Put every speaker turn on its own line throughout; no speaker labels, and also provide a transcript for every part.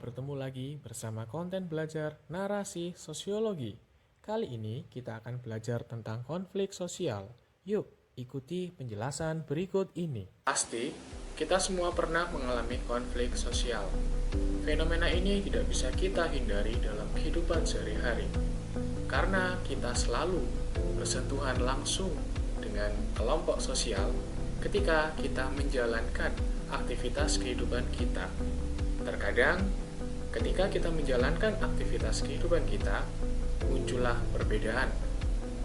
bertemu lagi bersama konten belajar narasi sosiologi. Kali ini kita akan belajar tentang konflik sosial. Yuk, ikuti penjelasan berikut ini. Pasti, kita semua pernah mengalami konflik sosial. Fenomena ini tidak bisa kita hindari dalam kehidupan sehari-hari. Karena kita selalu bersentuhan langsung dengan kelompok sosial ketika kita menjalankan aktivitas kehidupan kita. Terkadang, ketika kita menjalankan aktivitas kehidupan kita, muncullah perbedaan,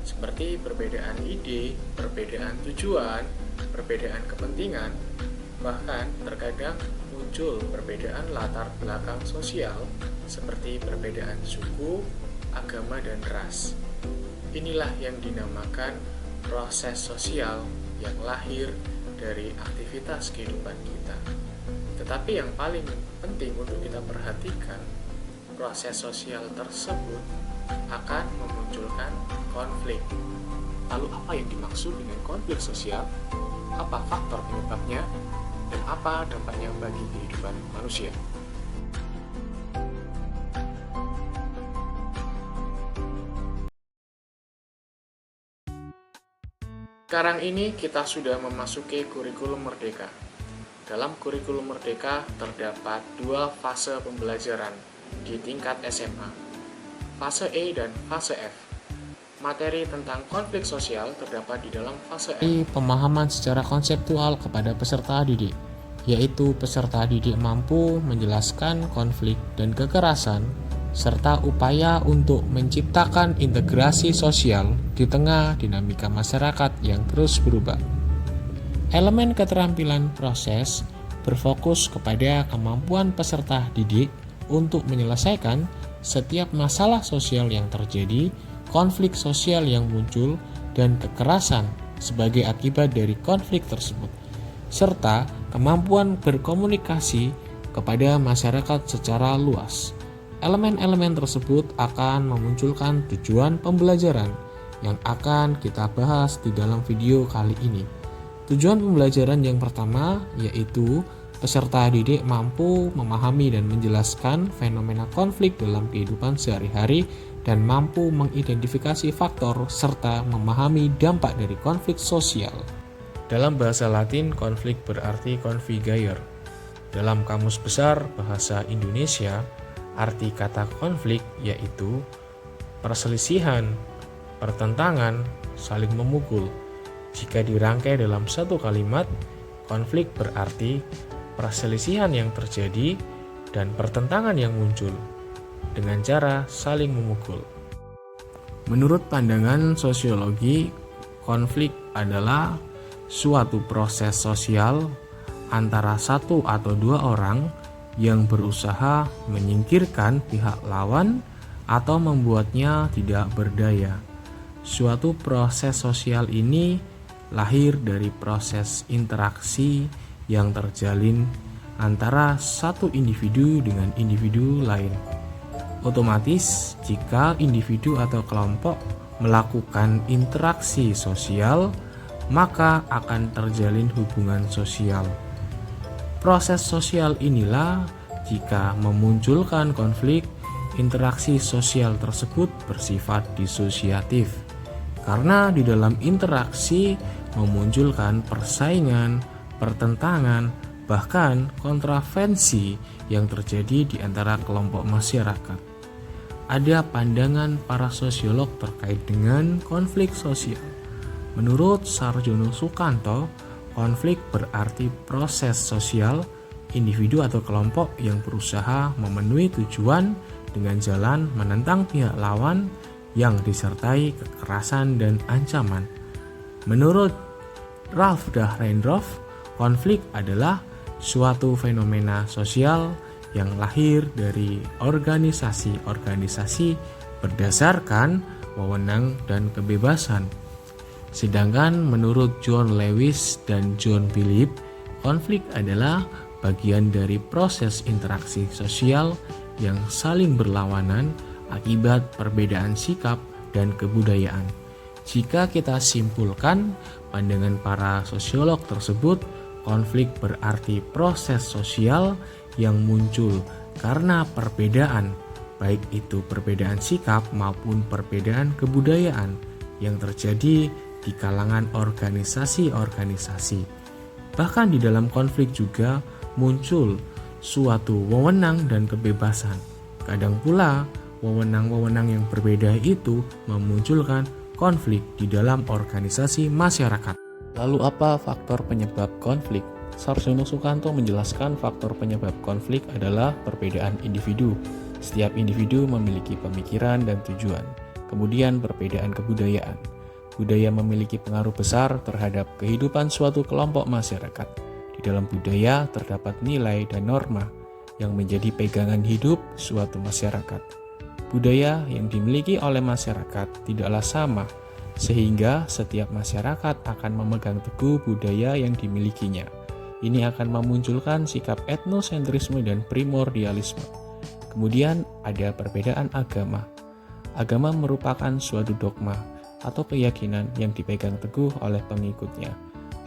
seperti perbedaan ide, perbedaan tujuan, perbedaan kepentingan, bahkan terkadang muncul perbedaan latar belakang sosial, seperti perbedaan suku, agama, dan ras. Inilah yang dinamakan proses sosial yang lahir dari aktivitas kehidupan kita. Tetapi yang paling penting untuk kita perhatikan, proses sosial tersebut akan memunculkan konflik. Lalu apa yang dimaksud dengan konflik sosial? Apa faktor penyebabnya? Dan apa dampaknya bagi kehidupan manusia? Sekarang ini kita sudah memasuki kurikulum merdeka. Dalam kurikulum merdeka terdapat dua fase pembelajaran di tingkat SMA, fase E dan fase F. Materi tentang konflik sosial terdapat di dalam fase F.
Pemahaman secara konseptual kepada peserta didik, yaitu peserta didik mampu menjelaskan konflik dan kekerasan, serta upaya untuk menciptakan integrasi sosial di tengah dinamika masyarakat yang terus berubah. Elemen keterampilan proses berfokus kepada kemampuan peserta didik untuk menyelesaikan setiap masalah sosial yang terjadi, konflik sosial yang muncul, dan kekerasan sebagai akibat dari konflik tersebut, serta kemampuan berkomunikasi kepada masyarakat secara luas. Elemen-elemen tersebut akan memunculkan tujuan pembelajaran yang akan kita bahas di dalam video kali ini. Tujuan pembelajaran yang pertama yaitu peserta didik mampu memahami dan menjelaskan fenomena konflik dalam kehidupan sehari-hari dan mampu mengidentifikasi faktor serta memahami dampak dari konflik sosial.
Dalam bahasa Latin, konflik berarti configure. Dalam Kamus Besar Bahasa Indonesia, arti kata konflik yaitu perselisihan, pertentangan, saling memukul. Jika dirangkai dalam satu kalimat, konflik berarti perselisihan yang terjadi dan pertentangan yang muncul dengan cara saling memukul. Menurut pandangan sosiologi, konflik adalah suatu proses sosial antara satu atau dua orang yang berusaha menyingkirkan pihak lawan atau membuatnya tidak berdaya. Suatu proses sosial ini lahir dari proses interaksi yang terjalin antara satu individu dengan individu lain. Otomatis, jika individu atau kelompok melakukan interaksi sosial, maka akan terjalin hubungan sosial. Proses sosial inilah jika memunculkan konflik, interaksi sosial tersebut bersifat disosiatif. Karena di dalam interaksi memunculkan persaingan, pertentangan, bahkan kontravensi yang terjadi di antara kelompok masyarakat. Ada pandangan para sosiolog terkait dengan konflik sosial. Menurut Sarjono Sukanto, konflik berarti proses sosial individu atau kelompok yang berusaha memenuhi tujuan dengan jalan menentang pihak lawan yang disertai kekerasan dan ancaman. Menurut Ralph Dahrendorf, konflik adalah suatu fenomena sosial yang lahir dari organisasi-organisasi berdasarkan wewenang dan kebebasan. Sedangkan menurut John Lewis dan John Philip, konflik adalah bagian dari proses interaksi sosial yang saling berlawanan akibat perbedaan sikap dan kebudayaan. Jika kita simpulkan pandangan para sosiolog tersebut, konflik berarti proses sosial yang muncul Karena perbedaan, baik itu perbedaan sikap maupun perbedaan kebudayaan yang terjadi di kalangan organisasi-organisasi. Bahkan di dalam konflik juga muncul suatu wewenang dan kebebasan. Kadang pula wewenang-wewenang yang berbeda itu memunculkan konflik di dalam organisasi masyarakat.
Lalu apa faktor penyebab konflik? Sarjono Sukanto menjelaskan faktor penyebab konflik adalah perbedaan individu. Setiap individu memiliki pemikiran dan tujuan. Kemudian perbedaan kebudayaan. Budaya memiliki pengaruh besar terhadap kehidupan suatu kelompok masyarakat. Di dalam budaya terdapat nilai dan norma yang menjadi pegangan hidup suatu masyarakat. Budaya yang dimiliki oleh masyarakat tidaklah sama, sehingga setiap masyarakat akan memegang teguh budaya yang dimilikinya. Ini akan memunculkan sikap etnosentrisme dan primordialisme. Kemudian ada perbedaan agama. Agama merupakan suatu dogma atau keyakinan yang dipegang teguh oleh pengikutnya.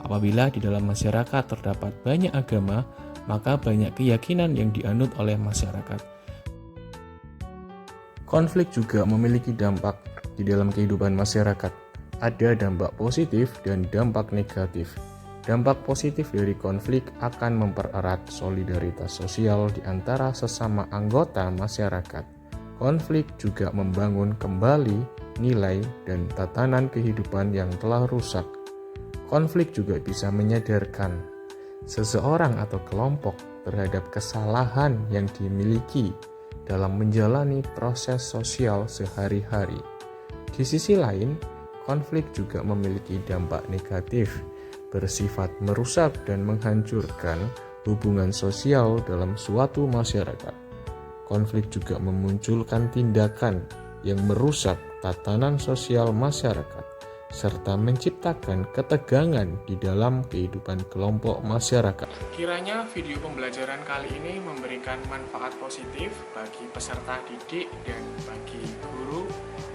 Apabila di dalam masyarakat terdapat banyak agama, maka banyak keyakinan yang dianut oleh masyarakat.
Konflik juga memiliki dampak di dalam kehidupan masyarakat. Ada dampak positif dan dampak negatif. Dampak positif dari konflik akan mempererat solidaritas sosial di antara sesama anggota masyarakat. Konflik juga membangun kembali nilai dan tatanan kehidupan yang telah rusak. Konflik juga bisa menyadarkan seseorang atau kelompok terhadap kesalahan yang dimiliki dalam menjalani proses sosial sehari-hari. Di sisi lain, konflik juga memiliki dampak negatif, bersifat merusak dan menghancurkan hubungan sosial dalam suatu masyarakat. Konflik juga memunculkan tindakan yang merusak tatanan sosial masyarakat, serta menciptakan ketegangan di dalam kehidupan kelompok masyarakat. Kiranya video pembelajaran kali ini memberikan manfaat positif bagi peserta didik dan bagi guru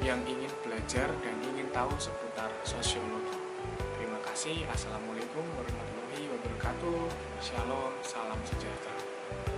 yang ingin belajar dan ingin tahu seputar sosiologi. Terima kasih. Assalamualaikum warahmatullahi wabarakatuh. Shalom, salam sejahtera.